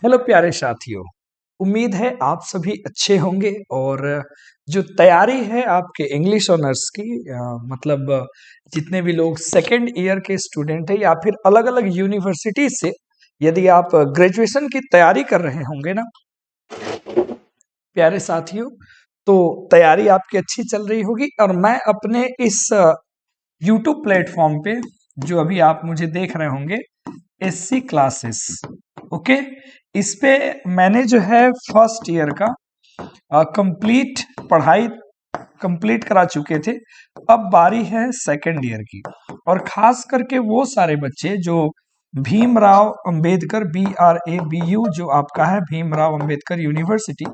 Hello प्यारे साथियों, उम्मीद है आप सभी अच्छे होंगे और जो तैयारी है आपके इंग्लिश ऑनर्स की मतलब जितने भी लोग सेकेंड ईयर के स्टूडेंट हैं या फिर अलग अलग यूनिवर्सिटी से यदि आप ग्रेजुएशन की तैयारी कर रहे होंगे ना प्यारे साथियों, तो तैयारी आपकी अच्छी चल रही होगी और मैं अपने इस यूट्यूब प्लेटफॉर्म पे जो अभी आप मुझे देख रहे होंगे एससी क्लासेस, ओके, इस पे मैंने जो है फर्स्ट ईयर का कंप्लीट पढ़ाई कंप्लीट करा चुके थे। अब बारी है सेकेंड ईयर की और खास करके वो सारे बच्चे जो भीमराव अंबेडकर BRABU जो आपका है भीमराव अंबेडकर यूनिवर्सिटी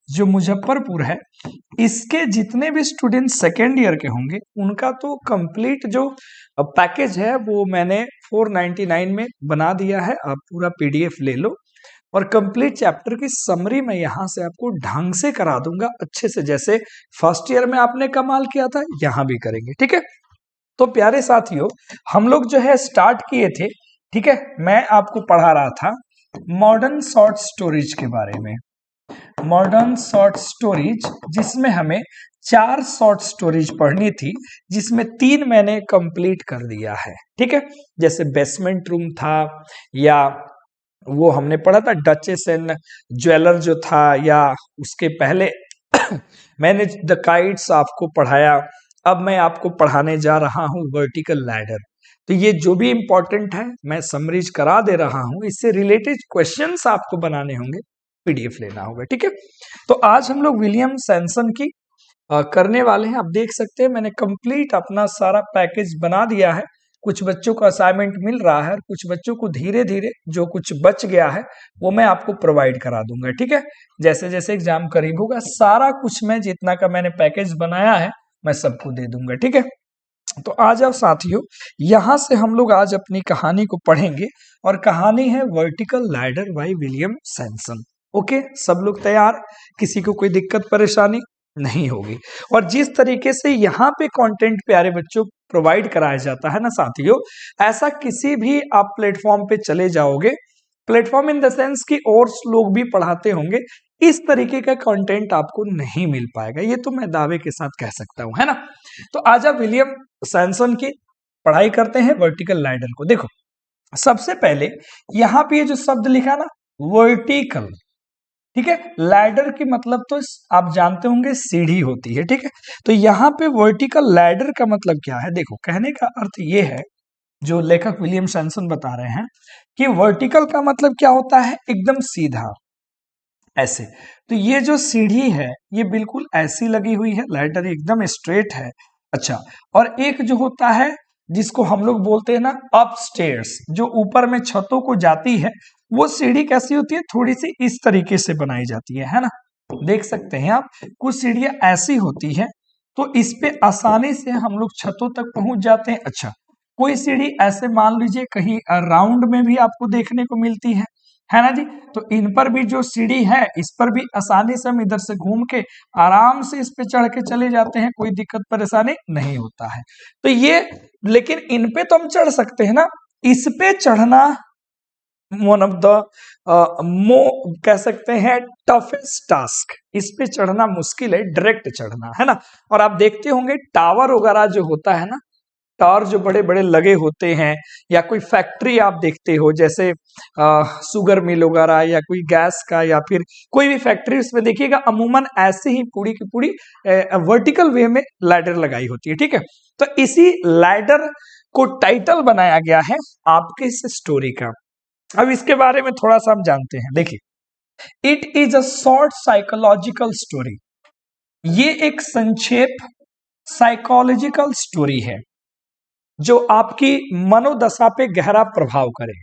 जो मुजफ्फरपुर है, इसके जितने भी स्टूडेंट सेकेंड ईयर के होंगे उनका तो कंप्लीट जो पैकेज है वो मैंने 499 में बना दिया है। आप पूरा PDF ले लो और कंप्लीट चैप्टर की समरी मैं यहाँ से आपको ढंग से करा दूंगा अच्छे से, जैसे फर्स्ट ईयर में आपने कमाल किया था यहाँ भी करेंगे। ठीक है, तो प्यारे साथियों हम लोग जो है स्टार्ट किए थे। ठीक है, मैं आपको पढ़ा रहा था मॉडर्न शॉर्ट स्टोरीज के बारे में, मॉडर्न शॉर्ट स्टोरीज, जिसमें हमें 4 शॉर्ट स्टोरीज पढ़नी थी जिसमें 3 मैंने कंप्लीट कर दिया है। ठीक है, जैसे बेसमेंट रूम था, या वो हमने पढ़ा था डचेस एंड ज्वेलर जो था, या उसके पहले मैंने द काइट्स आपको पढ़ाया। अब मैं आपको पढ़ाने जा रहा हूँ वर्टिकल लैडर। तो ये जो भी इंपॉर्टेंट है मैं समरीज करा दे रहा हूँ, इससे रिलेटेड क्वेश्चंस आपको बनाने होंगे, PDF लेना होगा। ठीक है, तो आज हम लोग विलियम सैमसन की करने वाले हैं। आप देख सकते हैं मैंने कंप्लीट अपना सारा पैकेज बना दिया है। कुछ बच्चों को असाइनमेंट मिल रहा है और कुछ बच्चों को धीरे धीरे जो कुछ बच गया है वो मैं आपको प्रोवाइड करा दूंगा। ठीक है, जैसे जैसे एग्जाम करीब होगा सारा कुछ मैं जितना का मैंने पैकेज बनाया है मैं सबको दे दूंगा। ठीक है, तो आ जाओ साथियों, यहां से हम लोग आज अपनी कहानी को पढ़ेंगे और कहानी है vertical ladder by William Samson. Okay, सब लोग तैयार? किसी को कोई दिक्कत परेशानी नहीं होगी। और जिस तरीके से यहाँ पे कंटेंट प्यारे बच्चों प्रोवाइड कराया जाता है ना साथियों, ऐसा किसी भी आप प्लेटफॉर्म पे चले जाओगे, प्लेटफॉर्म इन द सेंस कि और लोग भी पढ़ाते होंगे, इस तरीके का कंटेंट आपको नहीं मिल पाएगा, ये तो मैं दावे के साथ कह सकता हूं, है ना। तो आज आप विलियम सैमसन की पढ़ाई करते हैं वर्टिकल लैडर को। देखो सबसे पहले यहाँ पे ये जो शब्द लिखा ना वर्टिकल, ठीक है, लैडर की मतलब तो आप जानते होंगे सीढ़ी होती है। ठीक है, तो यहाँ पे वर्टिकल लैडर का मतलब क्या है, देखो कहने का अर्थ ये है, जो लेखक विलियम सैमसन बता रहे हैं कि वर्टिकल का मतलब क्या होता है, एकदम सीधा ऐसे। तो ये जो सीढ़ी है ये बिल्कुल ऐसी लगी हुई है, लैडर एकदम स्ट्रेट है। अच्छा, और एक जो होता है जिसको हम लोग बोलते हैं ना अपस्टेयर्स, जो ऊपर में छतों को जाती है, वो सीढ़ी कैसी होती है, थोड़ी सी इस तरीके से बनाई जाती है ना। देख सकते हैं आप, कुछ सीढ़ियां ऐसी होती है तो इस पे आसानी से हम लोग छतों तक पहुंच जाते हैं। अच्छा, कोई सीढ़ी ऐसे मान लीजिए कहीं राउंड में भी आपको देखने को मिलती है ना जी। तो इन पर भी जो सीढ़ी है इस पर भी आसानी से हम इधर से घूम के आराम से इस पे चढ़ के चले जाते हैं, कोई दिक्कत परेशानी नहीं होता है। तो ये, लेकिन इन पे तो हम चढ़ सकते हैं ना, इस पे चढ़ना वन ऑफ द कह सकते हैं टफेस्ट टास्क, इस पे चढ़ना मुश्किल है, डायरेक्ट चढ़ना, है ना। और आप देखते होंगे टावर वगैरह जो होता है ना, टावर जो बड़े बड़े लगे होते हैं, या कोई फैक्ट्री आप देखते हो जैसे शुगर मिल वगैरह, या कोई गैस का, या फिर कोई भी फैक्ट्री, उसमें देखिएगा अमूमन ऐसे ही पूरी की पूरी वर्टिकल वे में लैडर लगाई होती है। ठीक है, तो इसी लैडर को टाइटल बनाया गया है आपके इस स्टोरी का। अब इसके बारे में थोड़ा सा हम जानते हैं। देखिए, it is a short psychological story, ये एक संक्षेप साइकोलॉजिकल स्टोरी है जो आपकी मनोदशा पे गहरा प्रभाव करे।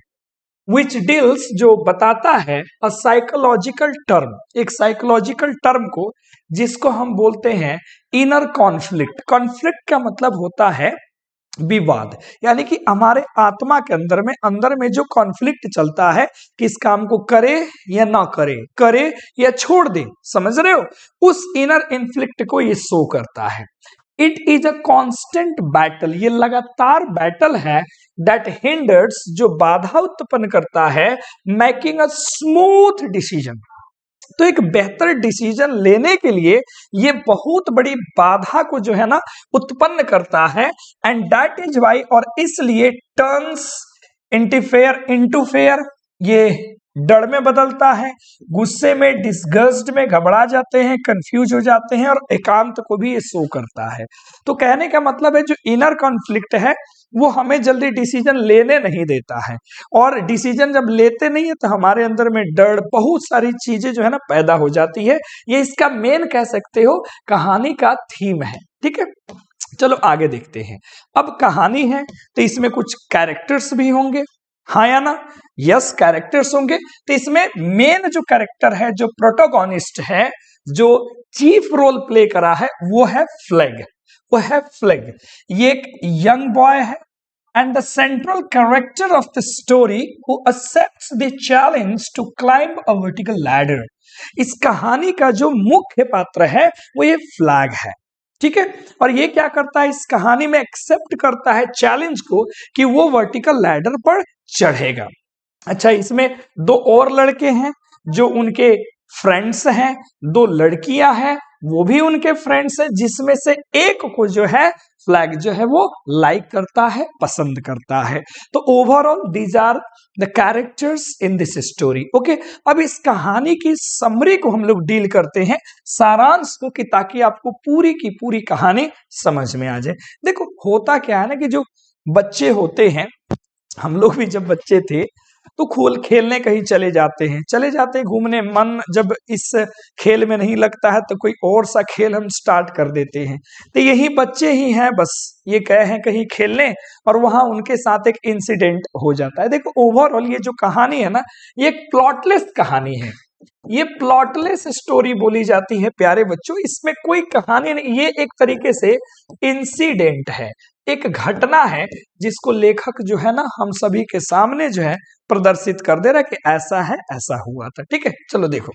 विच डील्स, जो बताता है, अ साइकोलॉजिकल टर्म, एक साइकोलॉजिकल टर्म को, जिसको हम बोलते हैं इनर कॉन्फ्लिक्ट। कॉन्फ्लिक्ट का मतलब होता है विवाद, यानी कि हमारे आत्मा के अंदर में जो कॉन्फ्लिक्ट चलता है कि इस काम को करे या ना करे, करे या छोड़ दे, समझ रहे हो, उस इनर इन्फ्लिक्ट को ये शो करता है। It is a constant battle, ये लगातार बैटल है, दैट हिंडर्स, जो बाधा उत्पन्न करता है, मेकिंग अ स्मूथ डिसीजन। तो एक बेहतर डिसीजन लेने के लिए ये बहुत बड़ी बाधा को जो है ना उत्पन्न करता है, एंड दैट इज वाई, और इसलिए टर्न्स इंटरफेयर इनटू फेयर, ये डर में बदलता है, गुस्से में, डिस्गस्ट में, घबरा जाते हैं, कंफ्यूज हो जाते हैं, और एकांत को भी ये शो करता है। तो कहने का मतलब है जो इनर कॉन्फ्लिक्ट है वो हमें जल्दी डिसीजन लेने नहीं देता है, और डिसीजन जब लेते नहीं है तो हमारे अंदर में डर, बहुत सारी चीजें जो है ना पैदा हो जाती है। ये इसका मेन कह सकते हो कहानी का थीम है। ठीक है, चलो आगे देखते हैं। अब कहानी है तो इसमें कुछ कैरेक्टर्स भी होंगे, हाँ या ना? यस, कैरेक्टर्स होंगे। तो इसमें मेन जो कैरेक्टर है, जो प्रोटोगोनिस्ट है, जो चीफ रोल प्ले करा है, वो है फ्लैग। वो है फ्लैग, ये एक यंग बॉय है, and the central character of the story who accepts the challenge to climb a vertical ladder। इस कहानी का जो मुख्य पात्र है वो ये फ्लैग है। ठीक है, और ये क्या करता है, इस कहानी में एक्सेप्ट करता है चैलेंज को कि वो वर्टिकल लैडर पर चढ़ेगा। अच्छा, इसमें दो और लड़के हैं जो उनके फ्रेंड्स हैं, दो लड़कियां हैं वो भी उनके फ्रेंड्स हैं, जिसमें से एक को जो है फ्लैग जो है वो लाइक करता है, पसंद करता है। तो overall these are the characters in this story. Okay, अब इस कहानी की समरी को हम लोग डील करते हैं, सारांश को, कि ताकि आपको पूरी की पूरी कहानी समझ में आ जाए। देखो होता क्या है ना कि जो बच्चे होते हैं, हम लोग भी जब बच्चे थे तो खोल खेलने कहीं चले जाते हैं, चले जाते हैं घूमने, मन जब इस खेल में नहीं लगता है तो कोई और सा खेल हम स्टार्ट कर देते हैं। तो यही बच्चे ही हैं, बस ये गए हैं कहीं खेलने और वहां उनके साथ एक इंसिडेंट हो जाता है। देखो ओवरऑल ये जो कहानी है ना, ये एक प्लॉटलेस कहानी है, ये प्लॉटलेस स्टोरी बोली जाती है प्यारे बच्चों। इसमें कोई कहानी नहीं, ये एक तरीके से इंसिडेंट है, एक घटना है जिसको लेखक जो है ना हम सभी के सामने जो है प्रदर्शित कर दे रहा है कि ऐसा है, ऐसा हुआ था। ठीक है, चलो देखो,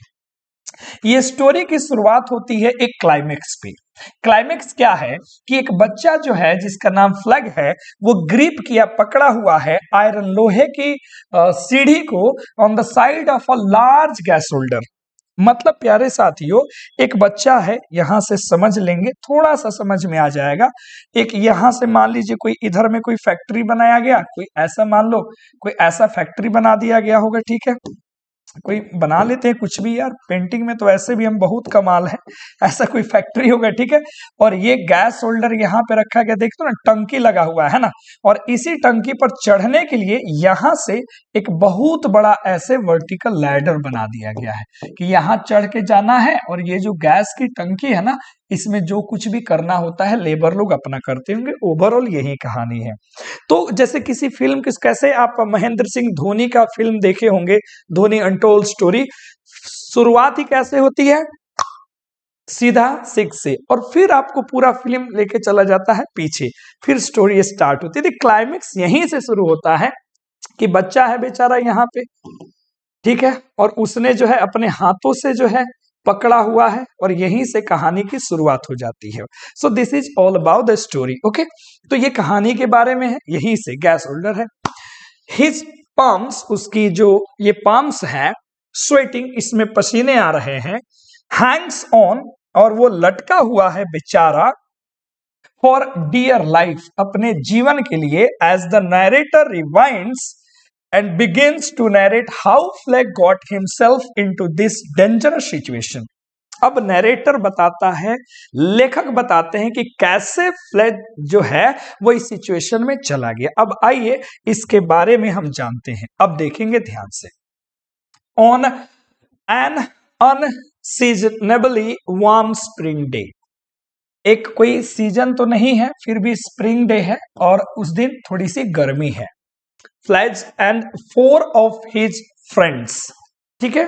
ये स्टोरी की शुरुआत होती है एक क्लाइमेक्स पे। क्लाइमेक्स क्या है कि एक बच्चा जो है जिसका नाम फ्लैग है, वो ग्रिप किया, पकड़ा हुआ है आयरन, लोहे की सीढ़ी को, on the side of a large gas holder. मतलब प्यारे साथियों, एक बच्चा है, यहां से समझ लेंगे, थोड़ा सा समझ में आ जाएगा। एक यहां से मान लीजिए कोई इधर में कोई फैक्ट्री बनाया गया, कोई ऐसा मान लो, कोई ऐसा फैक्ट्री बना दिया गया होगा। ठीक है, कोई बना लेते हैं कुछ भी यार, पेंटिंग में तो ऐसे भी हम बहुत कमाल है। ऐसा कोई फैक्ट्री होगा, ठीक है, और ये गैस होल्डर यहाँ पे रखा गया, देखते हो ना टंकी लगा हुआ है ना, और इसी टंकी पर चढ़ने के लिए यहाँ से एक बहुत बड़ा ऐसे वर्टिकल लैडर बना दिया गया है कि यहाँ चढ़ के जाना है, और ये जो गैस की टंकी है ना, इसमें जो कुछ भी करना होता है लेबर लोग अपना करते होंगे। ओवरऑल यही कहानी है। तो जैसे किसी फिल्म किस, कैसे आप महेंद्र सिंह धोनी का फिल्म देखे होंगे, धोनी अनटोल्ड स्टोरी, शुरुआत ही कैसे होती है, सीधा सिक्स से, और फिर आपको पूरा फिल्म लेके चला जाता है पीछे, फिर स्टोरी स्टार्ट होती है। क्लाइमेक्स यहीं से शुरू होता है कि बच्चा है बेचारा यहाँ पे, ठीक है, और उसने जो है अपने हाथों से जो है पकड़ा हुआ है, और यहीं से कहानी की शुरुआत हो जाती है। So this is all about the story. Okay, तो ये कहानी के बारे में है, यहीं से गैस होल्डर है, हिज palms, उसकी जो ये palms है, स्वेटिंग, इसमें पसीने आ रहे हैं, हैंग्स ऑन, और वो लटका हुआ है बेचारा, फॉर डियर लाइफ, अपने जीवन के लिए, as the narrator rewinds and begins to narrate how Flag got himself into this dangerous situation. अब नरेटर बताता है, लेखक बताते हैं कि कैसे फ्लैग जो है वो इस सिचुएशन में चला गया। अब आइए इसके बारे में हम जानते हैं, अब देखेंगे ध्यान से। On an unseasonably warm spring day, एक कोई सीजन तो नहीं है, फिर भी स्प्रिंग डे है, और उस दिन थोड़ी सी गर्मी है। Flags and four of his friends, ठीक है,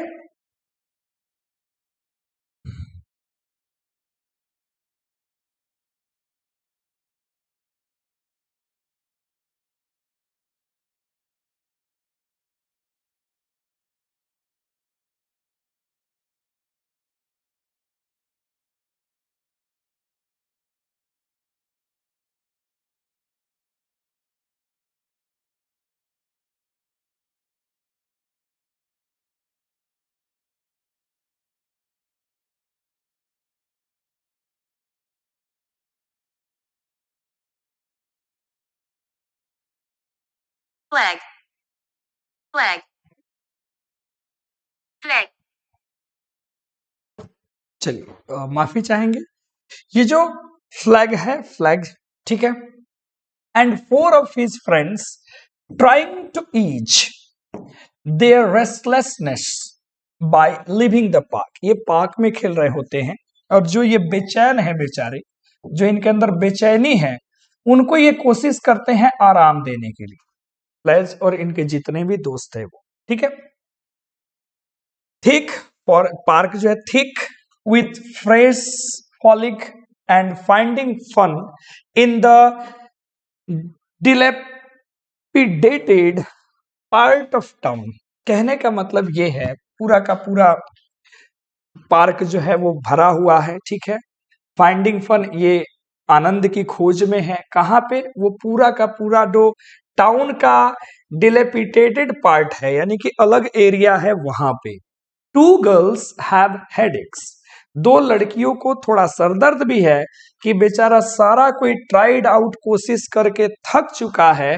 flag, flag, flag, चलिए माफी चाहेंगे। ये जो फ्लैग है, फ्लैग, ठीक है, and 4 of his friends trying to ease their restlessness by leaving the park। ये पार्क में खेल रहे होते हैं और जो ये बेचैन है बेचारे, जो इनके अंदर बेचैनी है, उनको ये कोशिश करते हैं आराम देने के लिए, फ्लैज और इनके जितने भी दोस्त है वो, ठीक है। थिक, पार्क जो है thick with fresh foliage and finding fun in the dilapidated part of town। कहने का मतलब ये है पूरा का पूरा पार्क जो है वो भरा हुआ है, ठीक है। फाइंडिंग फन, ये आनंद की खोज में है। कहाँ पे? वो पूरा का पूरा जो टाउन का डिलेपिटेटेड पार्ट है, यानी कि अलग एरिया है, वहां पे। 2 गर्ल्स हैव हेडेक्स। 2 लड़कियों को थोड़ा सरदर्द भी है कि बेचारा सारा कोई ट्राइड आउट कोशिश करके थक चुका है।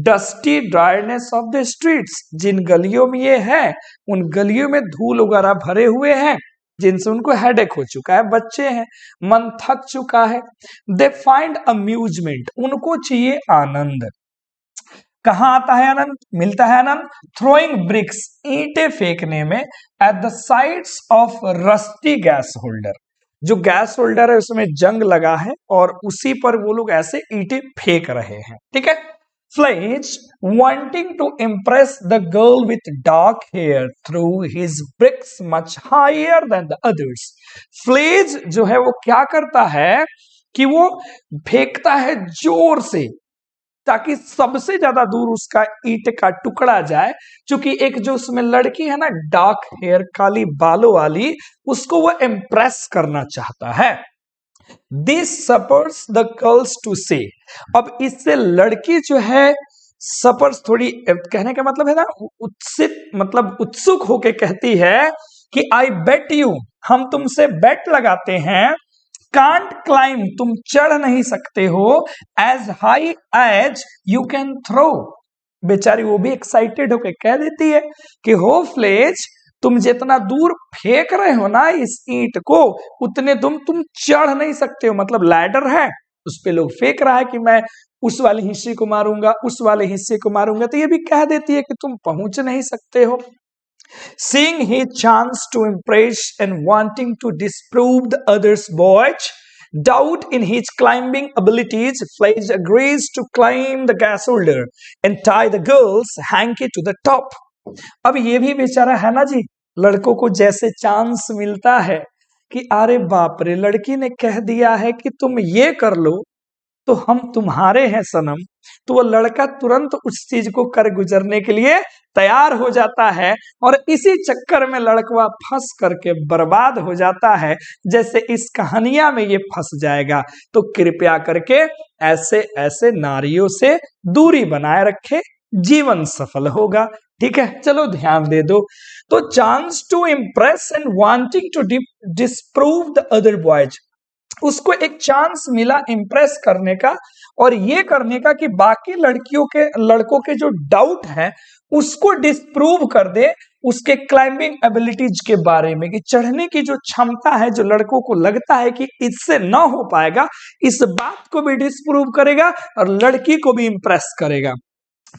Dusty dryness of the streets, जिन गलियों में ये है उन गलियों में धूल वगैरह भरे हुए हैं, जिनसे उनको हेडेक हो चुका है, बच्चे हैं, मन थक चुका है। दे फाइंड अम्यूजमेंट, उनको चाहिए आनंद। कहाँ आता है आनंद, मिलता है आनंद? थ्रोइंग ब्रिक्स, ईंटें फेंकने में, at the sides of rusty gas holder. जो गैस होल्डर है उसमें जंग लगा है और उसी पर वो लोग ऐसे ईंटें फेंक रहे हैं, ठीक है। Fledge wanting to impress the girl with dark hair threw his bricks much higher than the others। Fledge जो है वो क्या करता है कि वो फेंकता है जोर से ताकि सबसे ज्यादा दूर उसका ईंट का टुकड़ा जाए। क्योंकि एक जो उसमें लड़की है ना, डार्क हेयर, काली बालों वाली, उसको वो इम्प्रेस करना चाहता है। दिस सपर्स द गर्ल्स टू से। अब इससे लड़की जो है सपर्स, थोड़ी कहने का मतलब है ना उत्सित, मतलब उत्सुक होके कहती है कि आई बेट यू, हम तुमसे बेट लगाते हैं, कांट क्लाइम, तुम चढ़ नहीं सकते हो, as high as you can throw. बेचारी वो भी एक्साइटेड होके कह देती है कि हो फ्लेज, तुम जितना दूर फेंक रहे हो ना इस ईंट को, उतने तुम चढ़ नहीं सकते हो। मतलब लैडर है, उस पे लोग फेंक रहा है कि मैं उस वाले हिस्से को मारूंगा, उस वाले हिस्से को मारूंगा, तो ये भी कह देती है कि तुम पहुंच नहीं सकते हो। Seeing his chance to impress and wanting to disprove the other's boy's doubt in his climbing abilities, Fledge agrees to climb the gas holder and tie the girl's hanky to the top। अब ये भी बेचारा है ना जी, लड़कों को जैसे chance मिलता है कि अरे बाप रे, लड़की ने कह दिया है कि तुम ये कर लो तो हम तुम्हारे हैं सनम, तो वो लड़का तुरंत उस चीज को कर गुजरने के लिए तैयार हो जाता है और इसी चक्कर में लड़कवा फंस करके बर्बाद हो जाता है, जैसे इस कहानियां में ये फंस जाएगा। तो कृपया करके ऐसे ऐसे नारियों से दूरी बनाए रखे, जीवन सफल होगा, ठीक है। चलो ध्यान दे दो। तो chance to impress and wanting to disprove the other boys, उसको एक चांस मिला इम्प्रेस करने का और ये करने का कि बाकी लड़कों के जो डाउट है उसको डिस्प्रूव कर दे, उसके क्लाइंबिंग एबिलिटीज के बारे में, कि चढ़ने की जो क्षमता है जो लड़कों को लगता है कि इससे ना हो पाएगा, इस बात को भी डिस्प्रूव करेगा और लड़की को भी इम्प्रेस करेगा।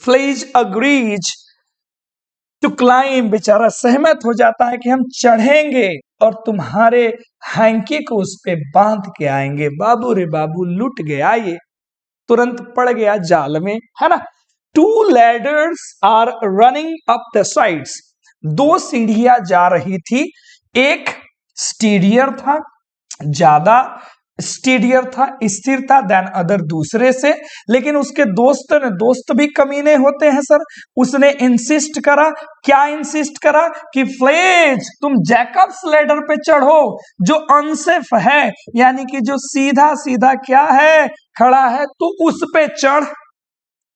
फ्लेज अग्रीज टू क्लाइम, बेचारा सहमत हो जाता है कि हम चढ़ेंगे और तुम्हारे हैंकी को उस पे बांध के आएंगे। बाबू रे बाबू, लुट गया ये, तुरंत पड़ गया जाल में, है ना। 2 ladders are running up the sides। 2 सीढ़ियां जा रही थी, एक स्टीडियर था, ज्यादा स्टीडियर था, स्थिर था देन अदर, दूसरे से। लेकिन उसके दोस्त भी कमीने होते हैं सर। उसने इंसिस्ट करा, क्या इंसिस्ट करा कि फ्लेज तुम जैकब्स लैडर पे चढ़ो जो अनसेफ है, यानी कि जो सीधा सीधा क्या है, खड़ा है, तो उस पे चढ़।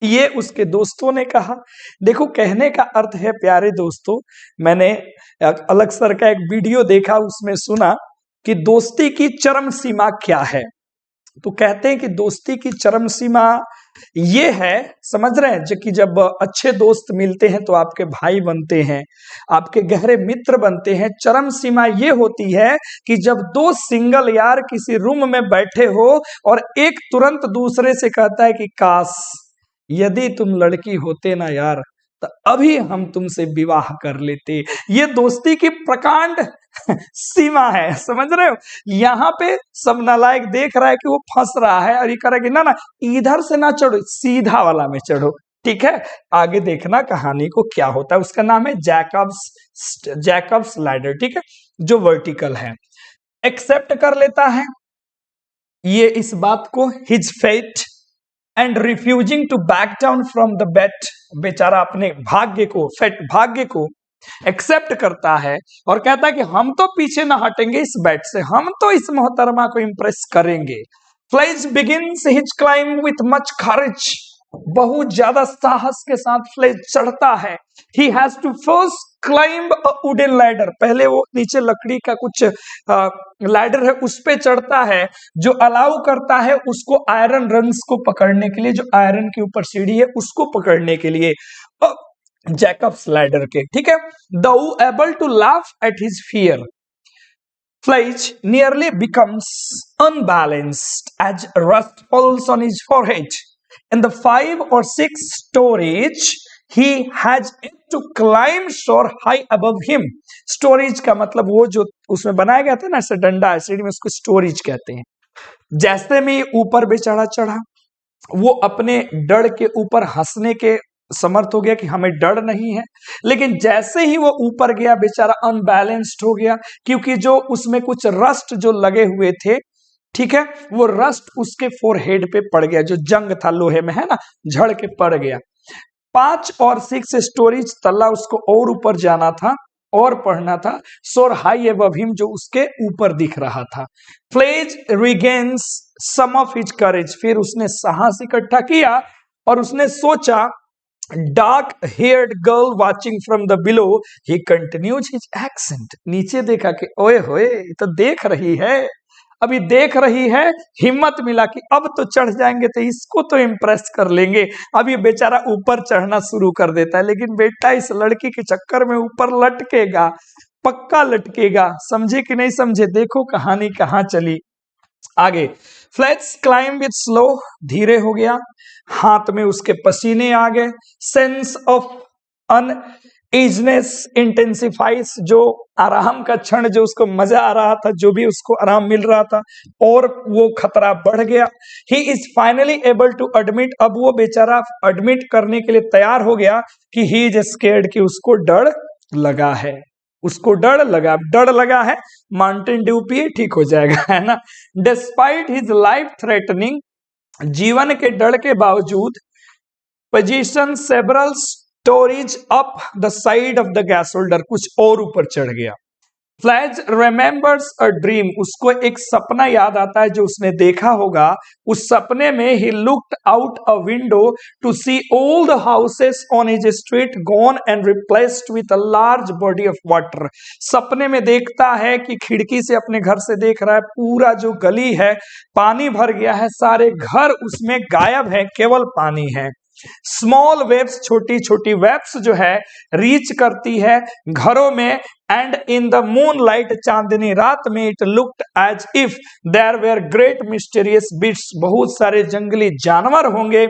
ये उसके दोस्तों ने कहा। देखो कहने का अर्थ है प्यारे दोस्तों, मैंने अलग सर का एक वीडियो देखा, उसमें सुना कि दोस्ती की चरम सीमा क्या है। तो कहते हैं कि दोस्ती की चरम सीमा ये है, समझ रहे हैं, जो कि जब अच्छे दोस्त मिलते हैं तो आपके भाई बनते हैं, आपके गहरे मित्र बनते हैं। चरम सीमा ये होती है कि जब दो सिंगल यार किसी रूम में बैठे हो और एक तुरंत दूसरे से कहता है कि काश यदि तुम लड़की होते ना यार, तो अभी हम तुमसे विवाह कर लेते। ये दोस्ती की प्रकांड सीमा है, समझ रहे हो। यहाँ पे सब नालायक देख रहा है कि वो फंस रहा है और ये कह रहा है कि ना ना इधर से ना चढ़ो, सीधा वाला में चढ़ो। ठीक है, आगे देखना कहानी को क्या होता है। उसका नाम है जैकब्स लैडर। ठीक है, जो वर्टिकल है। एक्सेप्ट कर लेता है ये इस बात को, his fate and refusing to back down from the bet. बेचारा अपने भाग्य को एक्सेप्ट करता है और कहता है कि हम तो पीछे ना हटेंगे इस बेट से, हम तो इस मोहतरमा को इंप्रेस करेंगे। Fleisch begins his climb with much courage. बहुत ज्यादा साहस के साथ फ्लेज चढ़ता है। He has to first climb a wooden ladder. पहले वो नीचे लकड़ी का कुछ लैडर है उस पे चढ़ता है, जो अलाउ करता है उसको आयरन रंग्स को पकड़ने के लिए, जो आयरन के ऊपर सीढ़ी है उसको पकड़ने के लिए, जैकब्स लैडर के। ठीक है, though able to laugh at his fear, Fleisch nearly becomes unbalanced as rust falls on his forehead. In the 5 or 6 stories, he has to climb so high above him. Storage का मतलब वो जो उसमें बनाया गया था ना, ऐसे डंडा है सीढ़ी में, उसको स्टोरेज कहते हैं। जैसे में ऊपर बेचारा चढ़ा, वो अपने डर के ऊपर हंसने के समर्थ हो गया कि हमें डर नहीं है, लेकिन जैसे ही वो ऊपर गया बेचारा अनबैलेंस्ड हो गया, क्योंकि जो उसमें कुछ रस्ट जो लगे हुए थे, ठीक है, वो रस्ट उसके फोरहेड पे पड़ गया, जो जंग था लोहे में है ना, झड़ के पड़ गया। 5 और 6 स्टोरीज तल्ला उसको और ऊपर जाना था और पढ़ना था, सोर हाई एबव हिम, जो उसके ऊपर दिख रहा था। Fledge regains some of his courage, फिर उसने साहस इकट्ठा किया और उसने सोचा, dark haired girl watching from the below, he continues his ascent. नीचे देखा कि ओए होए तो देख रही है, अभी देख रही है, हिम्मत मिला कि अब तो चढ़ जाएंगे तो इसको तो इम्प्रेस कर लेंगे। अब ये बेचारा ऊपर चढ़ना शुरू कर देता है, लेकिन बेटा इस लड़की के चक्कर में ऊपर लटकेगा, पक्का लटकेगा। समझे कि नहीं समझे, देखो कहानी कहाँ चली आगे। फ्लैट्स क्लाइंब विथ स्लो, धीरे हो गया, हाथ में उसके पसीने आ गए। सेंस ऑफ अनइजनेस इंटेंसिफाइज, जो आराम का क्षण, जो उसको मजा आ रहा था, जो भी उसको आराम मिल रहा था, और वो खतरा बढ़ गया। He is finally able to admit, अब वो बेचारा एडमिट करने के लिए तैयार हो गया कि ही इज स्केर्ड, कि उसको डर लगा है, उसको डर लगा है। माउंटेन ड्यू पिए ठीक हो जाएगा, है ना। डिस्पाइट हिज लाइफ थ्रेटनिंग, जीवन के डर के बावजूद, position several storage up the side of the gas holder, कुछ और ऊपर चढ़ गया। फ्लैज रिमेंबर्स अ ड्रीम, उसको एक सपना याद आता है जो उसने देखा होगा। उस सपने में he looked out a window to see all the houses on his street gone and replaced with a large body of water. सपने में देखता है कि खिड़की से अपने घर से देख रहा है, पूरा जो गली है पानी भर गया है, सारे घर उसमें गायब है, केवल पानी है। स्मॉल वेव्स, छोटी छोटी वेव्स जो है रीच करती है घरों में। And in the moon light, चांदनी रात में, it looked as if there were great mysterious beasts, बहुत सारे जंगली जानवर होंगे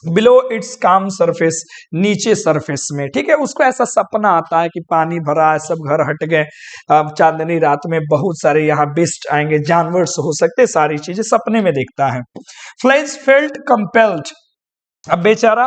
बिलो इट्स काम सरफेस, नीचे सरफेस में। ठीक है, उसको ऐसा सपना आता है कि पानी भरा है, सब घर हट गए, चांदनी रात में बहुत सारे यहाँ बिस्ट आएंगे, जानवर हो सकते, सारी चीजें सपने में देखता है। फ्लेज फेल्ट कंपेल्ड, अब बेचारा,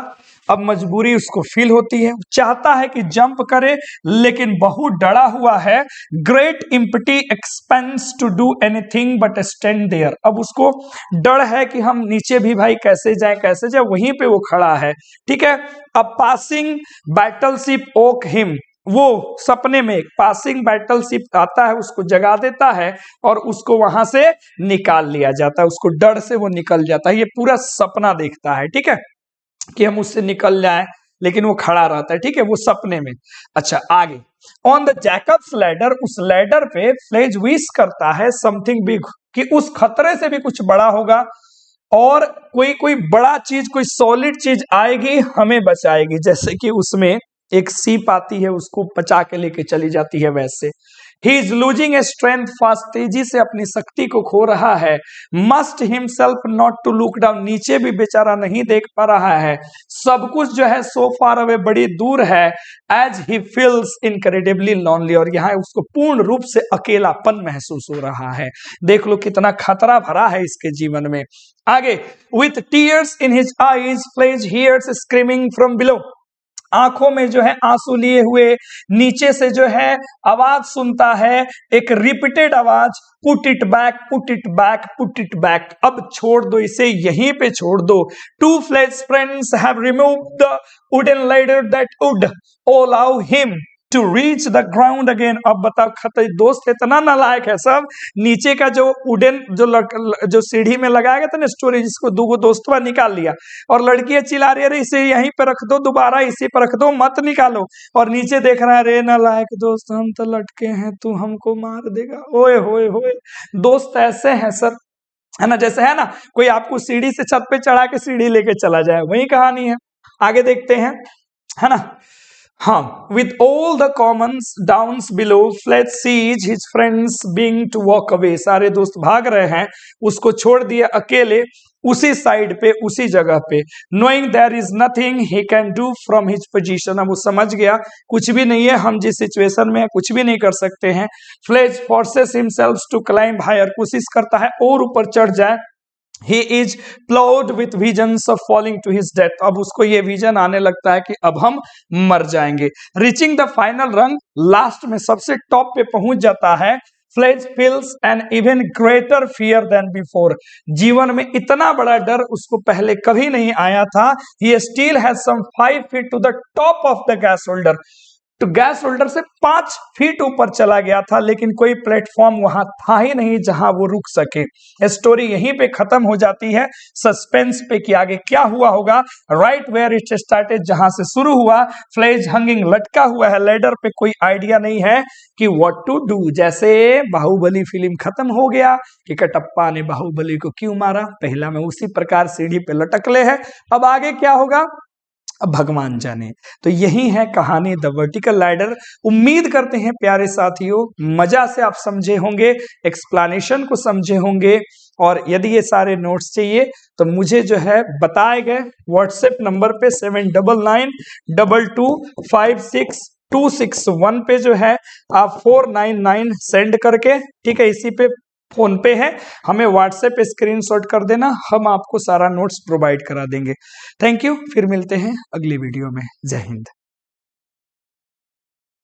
अब मजबूरी उसको फील होती है, चाहता है कि जंप करे, लेकिन बहुत डरा हुआ है। Great empty expanse to do anything but stand there, अब उसको डर है कि हम नीचे भी भाई कैसे जाए, वहीं पे वो खड़ा है। ठीक है, अब पासिंग बैटलशिप ओक हिम, वो सपने में एक पासिंग बैटलशिप आता है, उसको जगा देता है और उसको वहां से निकाल लिया जाता है, उसको डर से वो निकल जाता है। ये पूरा सपना देखता है, ठीक है, कि हम उससे निकल जाए, लेकिन वो खड़ा रहता है। ठीक है, वो सपने में। अच्छा, आगे ऑन द जैकब्स लैडर, उस लैडर पे फ्लेज विश करता है समथिंग बिग, कि उस खतरे से भी कुछ बड़ा होगा और कोई कोई बड़ा चीज, कोई सॉलिड चीज आएगी हमें बचाएगी, जैसे कि उसमें एक सीप आती है उसको बचा के लेके चली जाती है, वैसे he is losing a strength fast, तेजी से अपनी शक्ति को खो रहा है। Must himself not to look down, नीचे भी बेचारा नहीं देख पा रहा है, सब कुछ जो है सो फार अवे, बड़ी दूर है। As he feels incredibly lonely, और यहाँ उसको पूर्ण रूप से अकेलापन महसूस हो रहा है। देख लो कितना खतरा भरा है इसके जीवन में। आगे, with tears in his eyes Fleisch hears screaming from below, आंखों में जो है आंसू लिए हुए नीचे से जो है आवाज सुनता है, एक रिपीटेड आवाज, put it back, put it back, put it back, अब छोड़ दो इसे, यहीं पे छोड़ दो। Two Fleisch friends have removed the wooden ladder that would allow him to reach the ground again. अब बताओ, दोस्त इतना नालायक है सब, नीचे का जो वुडन जो सीढ़ी में लगाया गया था ना स्टोरेज, जिसको दो दोस्तवा निकाल लिया, और लड़कियां चिल्ला रही है इसे यहीं पे रख दो, दोबारा इसी पर रख दो, मत निकालो, और नीचे देख रहा है, रे नालायक दोस्त, हम तो लटके हैं, तू हमको मार देगा, ओए होए होए। दोस्त ऐसे हैं सर, है ना, जैसे है ना कोई आपको सीढ़ी से छत पे चढ़ा के सीढ़ी लेके चला जाए, वही कहानी है। आगे देखते हैं, है ना। हाँ, with all the commons downs below, fled siege his friends being to walk away, सारे दोस्त भाग रहे हैं, उसको छोड़ दिया अकेले उसी साइड पे, उसी जगह पे। knowing there is nothing he can do from his position, अब वो समझ गया कुछ भी नहीं है, हम जिस सिचुएशन में है कुछ भी नहीं कर सकते हैं। Fleisch forces himself to climb higher, कोशिश करता है और ऊपर चढ़ जाए। He is plowed with visions of falling to his death, अब उसको ये विजन आने लगता है कि अब हम मर जाएंगे। Reaching the final rung, last में सबसे टॉप पे पहुंच जाता है। Fledge feels an even greater fear than before, जीवन में इतना बड़ा डर उसको पहले कभी नहीं आया था। He still has some 5 feet to the top of the gas holder, तो गैस होल्डर से 5 फीट ऊपर चला गया था, लेकिन कोई प्लेटफॉर्म वहां था ही नहीं जहां वो रुक सके। स्टोरी यहीं पे खत्म हो जाती है, सस्पेंस पे कि आगे क्या हुआ होगा। राइट वेयर इट स्टार्टेड, जहां से शुरू हुआ, फ्लेज हंगिंग, लटका हुआ है लेडर पे, कोई आइडिया नहीं है कि व्हाट टू डू। जैसे बाहुबली फिल्म खत्म हो गया कि कटप्पा ने बाहुबली को क्यों मारा, पहला में उसी प्रकार सीढ़ी पे लटकले है, अब आगे क्या होगा अब भगवान जाने। तो यही है कहानी द वर्टिकल लैडर। उम्मीद करते हैं प्यारे साथियों मजा से आप समझे होंगे, एक्सप्लेनेशन को समझे होंगे, और यदि ये सारे नोट्स चाहिए तो मुझे जो है बताए गए व्हाट्सएप नंबर पे 7992225661 पे जो है आप 499 सेंड करके, ठीक है, इसी पे फोन पे है, हमें व्हाट्सएप स्क्रीनशॉट कर देना, हम आपको सारा नोट्स प्रोवाइड करा देंगे। थैंक यू, फिर मिलते हैं अगली वीडियो में। जय हिंद।